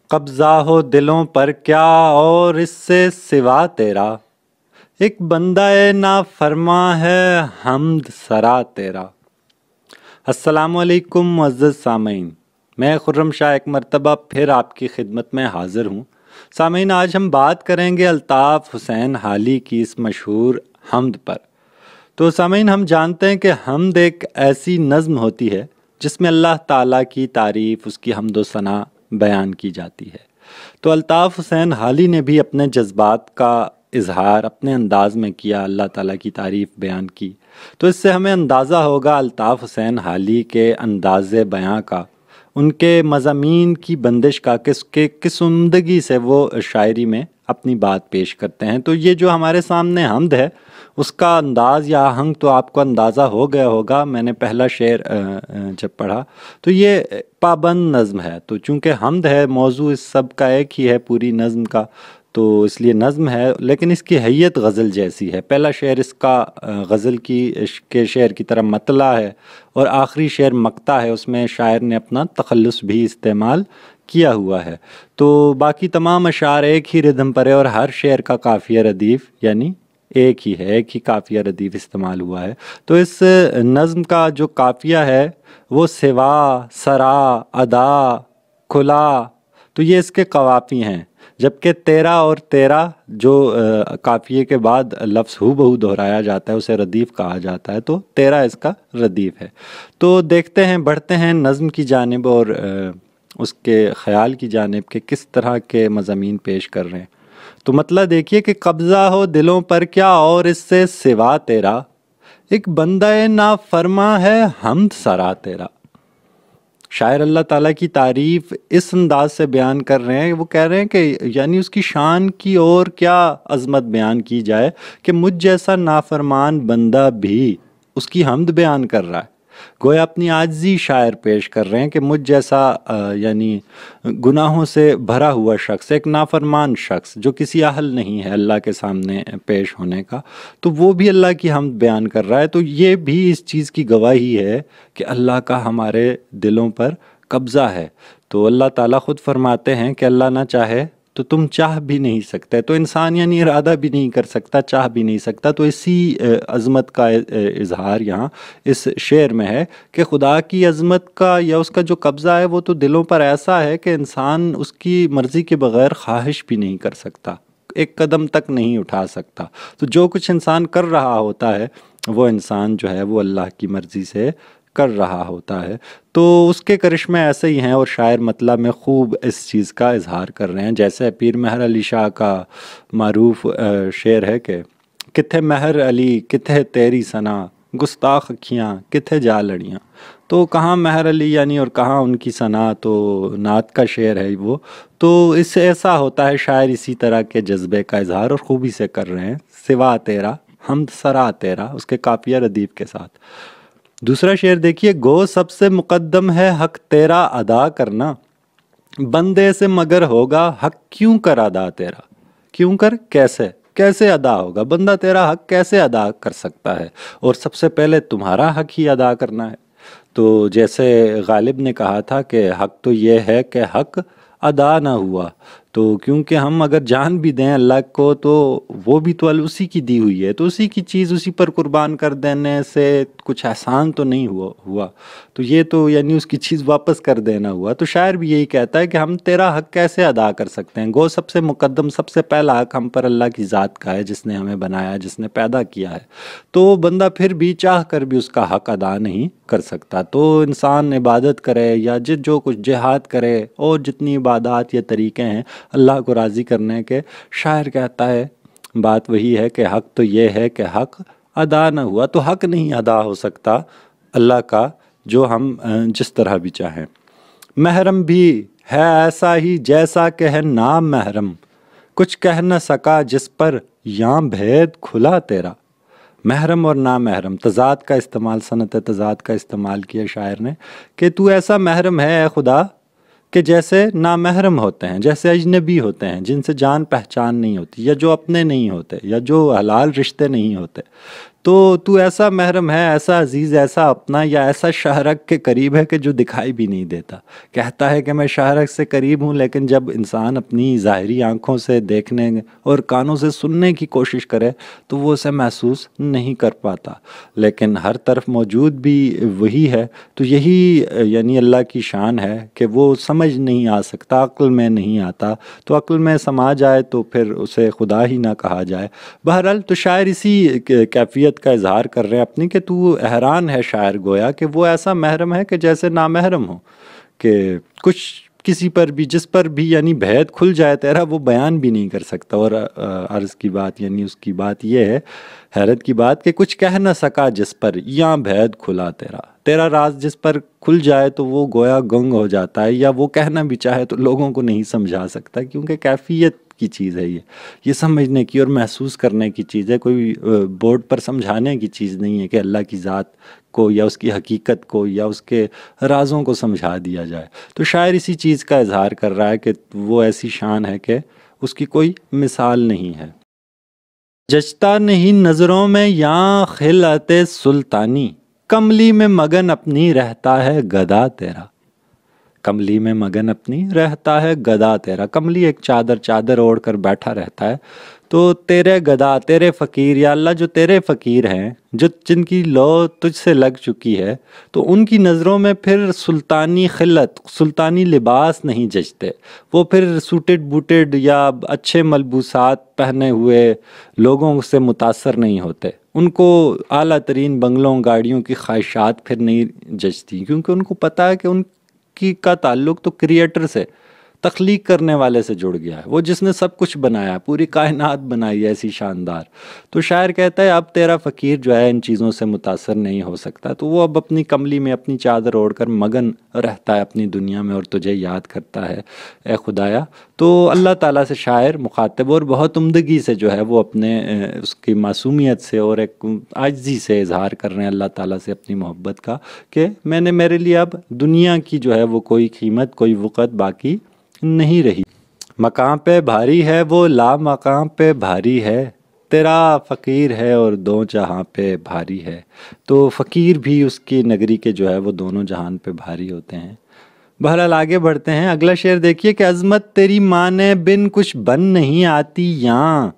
قبضہ ہو دلوں پر کیا اور اس سے سوا تیرا، ایک بندہ نافرماں ہے حمد سرا تیرا۔ السلام علیکم معزز سامعین، میں خرم شاہ ایک مرتبہ پھر آپ کی خدمت میں حاضر ہوں۔ سامعین، آج ہم بات کریں گے الطاف حسین حالی کی اس مشہور حمد پر۔ تو سامعین، ہم جانتے ہیں کہ حمد ایک ایسی نظم ہوتی ہے جس میں اللہ تعالیٰ کی تعریف، اس کی حمد و ثنا بیان کی جاتی ہے۔ تو الطاف حسین حالی نے بھی اپنے جذبات کا اظہار اپنے انداز میں کیا، اللہ تعالیٰ کی تعریف بیان کی۔ تو اس سے ہمیں اندازہ ہوگا الطاف حسین حالی کے انداز بیاں کا، ان کے مضامین کی بندش کا، کس عمدگی سے وہ شاعری میں اپنی بات پیش کرتے ہیں۔ تو یہ جو ہمارے سامنے حمد ہے، اس کا انداز یا آہنگ تو آپ کو اندازہ ہو گیا ہوگا۔ میں نے پہلا شعر جب پڑھا تو یہ پابند نظم ہے، تو چونکہ حمد ہے، موضوع اس سب کا ایک ہی ہے پوری نظم کا، تو اس لیے نظم ہے، لیکن اس کی حیت غزل جیسی ہے۔ پہلا شعر اس کا غزل کے شعر کی طرح مطلع ہے، اور آخری شعر مقطع ہے، اس میں شاعر نے اپنا تخلص بھی استعمال کیا ہوا ہے۔ تو باقی تمام اشعار ایک ہی ردھم پر ہے، اور ہر شعر کا قافیہ ردیف یعنی ایک ہی ہے، ایک ہی قافیہ ردیف استعمال ہوا ہے۔ تو اس نظم کا جو قافیہ ہے وہ سوا، سرا، ادا، کھلا، تو یہ اس کے قوافی ہیں، جبکہ تیرا اور تیرا جو قافیے کے بعد لفظ ہو بہو دہرایا جاتا ہے اسے ردیف کہا جاتا ہے، تو تیرا اس کا ردیف ہے۔ تو دیکھتے ہیں، بڑھتے ہیں نظم کی جانب اور اس کے خیال کی جانب کہ کس طرح کے مضامین پیش کر رہے ہیں۔ تو مطلب دیکھیے کہ قبضہ ہو دلوں پر کیا اور اس سے سوا تیرا، ایک بندہ نافرماں ہے حمد سرا تیرا۔ شاعر اللہ تعالیٰ کی تعریف اس انداز سے بیان کر رہے ہیں، وہ کہہ رہے ہیں کہ یعنی اس کی شان کی اور کیا عظمت بیان کی جائے کہ مجھ جیسا نافرمان بندہ بھی اس کی حمد بیان کر رہا ہے۔ گویا اپنی عاجزی شاعر پیش کر رہے ہیں کہ مجھ جیسا یعنی گناہوں سے بھرا ہوا شخص، ایک نافرمان شخص جو کسی اہل نہیں ہے اللہ کے سامنے پیش ہونے کا، تو وہ بھی اللہ کی حمد بیان کر رہا ہے۔ تو یہ بھی اس چیز کی گواہی ہے کہ اللہ کا ہمارے دلوں پر قبضہ ہے۔ تو اللہ تعالیٰ خود فرماتے ہیں کہ اللہ نہ چاہے تو تم چاہ بھی نہیں سکتے، تو انسان یعنی ارادہ بھی نہیں کر سکتا، چاہ بھی نہیں سکتا۔ تو اسی عظمت کا اظہار یہاں اس شعر میں ہے کہ خدا کی عظمت کا یا اس کا جو قبضہ ہے وہ تو دلوں پر ایسا ہے کہ انسان اس کی مرضی کے بغیر خواہش بھی نہیں کر سکتا، ایک قدم تک نہیں اٹھا سکتا۔ تو جو کچھ انسان کر رہا ہوتا ہے وہ انسان جو ہے وہ اللہ کی مرضی سے کر رہا ہوتا ہے۔ تو اس کے کرشمے ایسے ہی ہیں، اور شاعر مطلب میں خوب اس چیز کا اظہار کر رہے ہیں۔ جیسے پیر مہر علی شاہ کا معروف شعر ہے کہ کتھے مہر علی کتھے تیری ثنا، گستاخ اکھیاں کتھے جا لڑیاں۔ تو کہاں مہر علی یعنی اور کہاں ان کی ثنا، تو نعت کا شعر ہے وہ۔ تو اس سے ایسا ہوتا ہے شاعر اسی طرح کے جذبے کا اظہار اور خوبی سے کر رہے ہیں۔ سوا تیرا حمد سرا تیرا، اس کے قافیہ ردیف کے ساتھ۔ دوسرا شعر دیکھیے، گو سب سے مقدم ہے حق تیرا ادا کرنا، بندے سے مگر ہوگا حق کیوں کر ادا تیرا۔ کیوں کر، کیسے ادا ہوگا، بندہ تیرا حق کیسے ادا کر سکتا ہے، اور سب سے پہلے تمہارا حق ہی ادا کرنا ہے۔ تو جیسے غالب نے کہا تھا کہ حق تو یہ ہے کہ حق ادا نہ ہوا، تو کیونکہ ہم اگر جان بھی دیں اللہ کو تو وہ بھی تو اسی کی دی ہوئی ہے، تو اسی کی چیز اسی پر قربان کر دینے سے کچھ احسان تو نہیں ہوا، تو یہ تو یعنی اس کی چیز واپس کر دینا ہوا۔ تو شاعر بھی یہی کہتا ہے کہ ہم تیرا حق کیسے ادا کر سکتے ہیں، گو سب سے مقدم، سب سے پہلا حق ہم پر اللہ کی ذات کا ہے جس نے ہمیں بنایا، جس نے پیدا کیا ہے، تو بندہ پھر بھی چاہ کر بھی اس کا حق ادا نہیں کر سکتا۔ تو انسان عبادت کرے یا جو کچھ جہاد کرے اور جتنی عبادات یا طریقے ہیں اللہ کو راضی کرنے کے، شاعر کہتا ہے بات وہی ہے کہ حق تو یہ ہے کہ حق ادا نہ ہوا، تو حق نہیں ادا ہو سکتا اللہ کا جو ہم جس طرح بھی چاہیں۔ محرم بھی ہے ایسا ہی جیسا کہ ہے نام محرم، کچھ کہہ نہ سکا جس پر یاں بھید کھلا تیرا۔ محرم اور نامحرم، تضاد کا استعمال، صنعت تضاد کا استعمال کیا شاعر نے کہ تو ایسا محرم ہے اے خدا کہ جیسے نامحرم ہوتے ہیں، جیسے اجنبی ہوتے ہیں جن سے جان پہچان نہیں ہوتی، یا جو اپنے نہیں ہوتے، یا جو حلال رشتے نہیں ہوتے، تو تو ایسا محرم ہے، ایسا عزیز، ایسا اپنا، یا ایسا شاہرگ کے قریب ہے کہ جو دکھائی بھی نہیں دیتا۔ کہتا ہے کہ میں شاہرگ سے قریب ہوں، لیکن جب انسان اپنی ظاہری آنکھوں سے دیکھنے اور کانوں سے سننے کی کوشش کرے تو وہ اسے محسوس نہیں کر پاتا، لیکن ہر طرف موجود بھی وہی ہے۔ تو یہی یعنی اللہ کی شان ہے کہ وہ سمجھ نہیں آ سکتا، عقل میں نہیں آتا، تو عقل میں سما جائے تو پھر اسے خدا ہی نہ کہا جائے۔ بہرحال تو شاعر اسی کیفیت کا اظہار کر رہے ہیں اپنی، کہ تو حیران ہے شاعر گویا کہ وہ ایسا محرم ہے کہ جیسے نامحرم ہو، کہ کچھ کسی پر بھی، جس پر بھی یعنی بھید کھل جائے تیرا، وہ بیان بھی نہیں کر سکتا۔ اور عرض کی بات یعنی اس کی بات یہ ہے، حیرت کی بات، کہ کچھ کہہ نہ سکا جس پر یاں بھید کھلا تیرا۔ تیرا راز جس پر کھل جائے تو وہ گویا گنگ ہو جاتا ہے، یا وہ کہنا بھی چاہے تو لوگوں کو نہیں سمجھا سکتا، کیونکہ کیفیت کی چیز ہے یہ سمجھنے کی اور محسوس کرنے کی چیز ہے، کوئی بورڈ پر سمجھانے کی چیز نہیں ہے کہ اللہ کی ذات کو یا اس کی حقیقت کو یا اس کے رازوں کو سمجھا دیا جائے۔ تو شاعر اسی چیز کا اظہار کر رہا ہے کہ وہ ایسی شان ہے کہ اس کی کوئی مثال نہیں ہے۔ جچتا نہیں نظروں میں یاں خلعت سلطانی، کملی میں مگن اپنی رہتا ہے گدا تیرا۔ کملی میں مگن اپنی رہتا ہے گدا تیرا۔ کملی ایک چادر اوڑھ کر بیٹھا رہتا ہے، تو تیرے گدا، تیرے فقیر، یا اللہ جو تیرے فقیر ہیں، جن کی لو تجھ سے لگ چکی ہے، تو ان کی نظروں میں پھر سلطانی خلعت، سلطانی لباس نہیں جچتے۔ وہ پھر سوٹڈ بوٹڈ یا اچھے ملبوسات پہنے ہوئے لوگوں سے متاثر نہیں ہوتے۔ ان کو اعلیٰ ترین بنگلوں، گاڑیوں کی خواہشات پھر نہیں جچتی، کیونکہ ان کو پتہ ہے کہ ان کا تعلق تو کریٹر سے، تخلیق کرنے والے سے جڑ گیا ہے، وہ جس نے سب کچھ بنایا، پوری کائنات بنائی ہے ایسی شاندار۔ تو شاعر کہتا ہے اب تیرا فقیر جو ہے ان چیزوں سے متاثر نہیں ہو سکتا، تو وہ اب اپنی کملی میں اپنی چادر اوڑھ کر مگن رہتا ہے اپنی دنیا میں، اور تجھے یاد کرتا ہے اے خدایا۔ تو اللہ تعالیٰ سے شاعر مخاطب اور بہت عمدگی سے جو ہے وہ اپنے اس کی معصومیت سے اور ایک عاجزی سے اظہار کر رہے ہیں اللہ تعالیٰ سے اپنی محبت کا، کہ میرے لیے اب دنیا کی جو ہے وہ کوئی قیمت، کوئی وقت باقی نہیں رہی۔ مقام پہ بھاری ہے وہ لا مقام پہ بھاری ہے، تیرا فقیر ہے اور دو جہاں پہ بھاری ہے۔ تو فقیر بھی اس کی نگری کے جو ہے وہ دونوں جہان پہ بھاری ہوتے ہیں۔ بہرحال آگے بڑھتے ہیں، اگلا شعر دیکھیے کہ عظمت تیری مانے بن کچھ بن نہیں آتی یاں،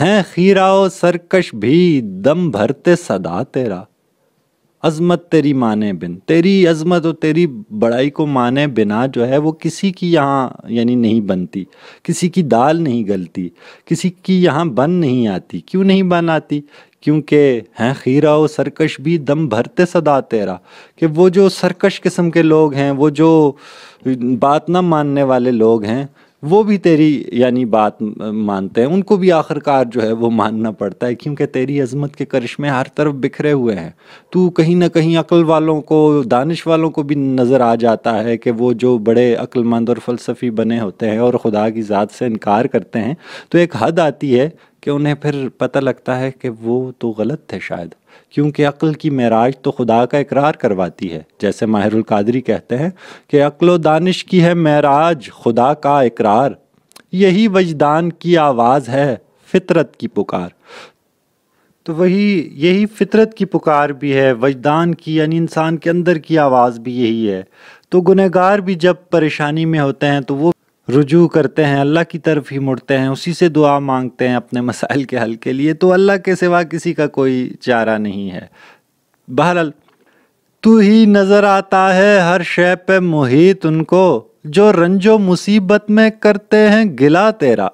ہیں خیرہ و سرکش بھی دم بھرتے صدا تیرا۔ عظمت تیری مانے بن، تیری عظمت اور تیری بڑائی کو مانے بنا جو ہے وہ کسی کی یہاں یعنی نہیں بنتی، کسی کی دال نہیں گلتی، کسی کی یہاں بن نہیں آتی۔ کیوں نہیں بن آتی؟ کیونکہ ہیں خیرہ و سرکش بھی دم بھرتے صدا تیرا، کہ وہ جو سرکش قسم کے لوگ ہیں، وہ جو بات نہ ماننے والے لوگ ہیں، وہ بھی تیری یعنی بات مانتے ہیں، ان کو بھی آخر کار جو ہے وہ ماننا پڑتا ہے، کیونکہ تیری عظمت کے کرشمے ہر طرف بکھرے ہوئے ہیں۔ تو کہیں نہ کہیں عقل والوں کو، دانش والوں کو بھی نظر آ جاتا ہے کہ وہ جو بڑے عقل مند اور فلسفی بنے ہوتے ہیں اور خدا کی ذات سے انکار کرتے ہیں، تو ایک حد آتی ہے کہ انہیں پھر پتہ لگتا ہے کہ وہ تو غلط تھے شاید، کیونکہ عقل کی معراج تو خدا کا اقرار کرواتی ہے۔ جیسے ماہر القادری کہتے ہیں کہ عقل و دانش کی ہے معراج خدا کا اقرار، یہی وجدان کی آواز ہے فطرت کی پکار۔ تو یہی فطرت کی پکار بھی ہے، وجدان کی یعنی انسان کے اندر کی آواز بھی یہی ہے۔ تو گنہگار بھی جب پریشانی میں ہوتے ہیں تو وہ رجوع کرتے ہیں، اللہ کی طرف ہی مڑتے ہیں، اسی سے دعا مانگتے ہیں اپنے مسائل کے حل کے لیے، تو اللہ کے سوا کسی کا کوئی چارہ نہیں ہے۔ بہرحال تو ہی نظر آتا ہے ہر شے پہ محیط ان کو، جو رنج و مصیبت میں کرتے ہیں گلا تیرا۔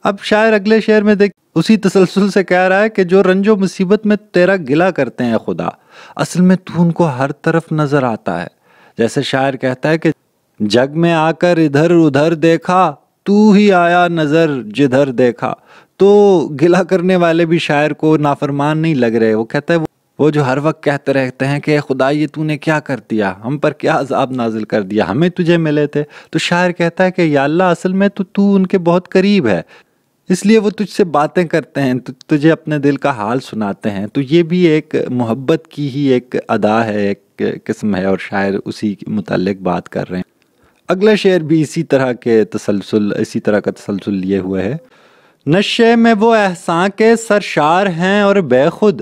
اب شاعر اگلے شعر میں دیکھ اسی تسلسل سے کہہ رہا ہے کہ جو رنج و مصیبت میں تیرا گلا کرتے ہیں خدا، اصل میں تو ان کو ہر طرف نظر آتا ہے۔ جیسے شاعر کہتا ہے کہ جگ میں آ کر ادھر ادھر دیکھا، تو ہی آیا نظر جدھر دیکھا۔ تو گلا کرنے والے بھی شاعر کو نافرمان نہیں لگ رہے، وہ کہتا ہے وہ جو ہر وقت کہتے رہتے ہیں کہ اے خدا یہ تو نے کیا کر دیا، ہم پر کیا عذاب نازل کر دیا، ہمیں تجھے ملے تھے۔ تو شاعر کہتا ہے کہ یا اللہ اصل میں تو ان کے بہت قریب ہے، اس لیے وہ تجھ سے باتیں کرتے ہیں، تجھے اپنے دل کا حال سناتے ہیں۔ تو یہ بھی ایک محبت کی ہی ایک ادا ہے، ایک قسم ہے، اور شاعر اسی کے متعلق بات کر رہے ہیں۔ اگلا شعر بھی اسی طرح کا تسلسل لیے ہوئے ہے۔ نشے میں وہ احسان کے سرشار ہیں اور بے خود،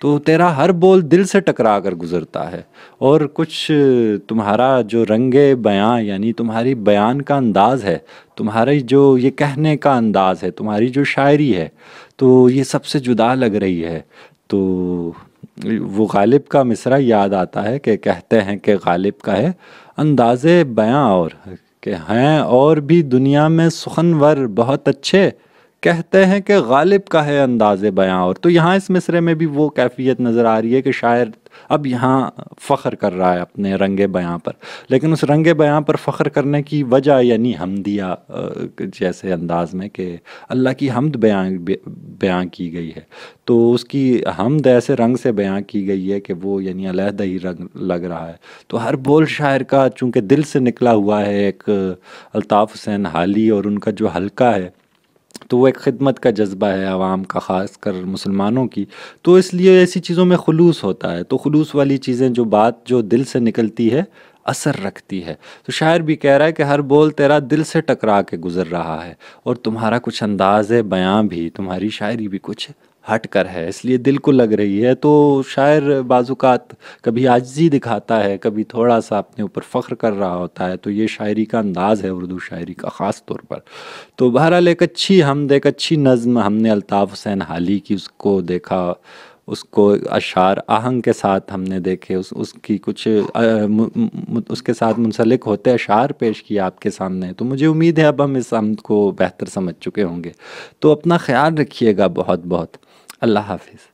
تو تیرا ہر بول دل سے ٹکرا کر گزرتا ہے، اور کچھ تمہارا جو رنگ بیاں یعنی تمہاری بیان کا انداز ہے، تمہاری جو یہ کہنے کا انداز ہے، تمہاری جو شاعری ہے، تو یہ سب سے جدا لگ رہی ہے۔ تو وہ غالب کا مصرع یاد آتا ہے کہ کہتے ہیں کہ غالب کا ہے انداز بیاں، اور کہ ہیں اور بھی دنیا میں سخنور بہت اچھے، کہتے ہیں کہ غالب کا ہے انداز بیاں اور۔ تو یہاں اس مصرے میں بھی وہ کیفیت نظر آ رہی ہے کہ شاعر اب یہاں فخر کر رہا ہے اپنے رنگ بیاں پر، لیکن اس رنگ بیاں پر فخر کرنے کی وجہ یعنی حمدیہ جیسے انداز میں کہ اللہ کی حمد بیاں کی گئی ہے، تو اس کی حمد ایسے رنگ سے بیاں کی گئی ہے کہ وہ یعنی علیحدہ ہی رنگ لگ رہا ہے۔ تو ہر بول شاعر کا چونکہ دل سے نکلا ہوا ہے، ایک الطاف حسین حالی اور ان کا جو حلقہ ہے تو وہ ایک خدمت کا جذبہ ہے عوام کا، خاص کر مسلمانوں کی، تو اس لیے ایسی چیزوں میں خلوص ہوتا ہے۔ تو خلوص والی چیزیں جو بات جو دل سے نکلتی ہے اثر رکھتی ہے۔ تو شاعر بھی کہہ رہا ہے کہ ہر بول تیرا دل سے ٹکرا کے گزر رہا ہے، اور تمہارا کچھ انداز بیاں بھی، تمہاری شاعری بھی کچھ ہٹ کر ہے، اس لیے دل کو لگ رہی ہے۔ تو شاعر بعض اوقات کبھی عاجزی دکھاتا ہے، کبھی تھوڑا سا اپنے اوپر فخر کر رہا ہوتا ہے، تو یہ شاعری کا انداز ہے اردو شاعری کا خاص طور پر۔ تو بہرحال ایک اچھی حمد، ایک اچھی نظم ہم نے الطاف حسین حالی کی اس کو دیکھا، اس کو اشعار آہنگ کے ساتھ ہم نے دیکھے، اس کی کچھ اس کے ساتھ منسلک ہوتے اشعار پیش کیا آپ کے سامنے۔ تو مجھے امید ہے اب ہم اس حمد کو بہتر سمجھ چکے ہوں گے۔ تو اپنا خیال رکھیے گا بہت بہت۔ اللہ حافظ۔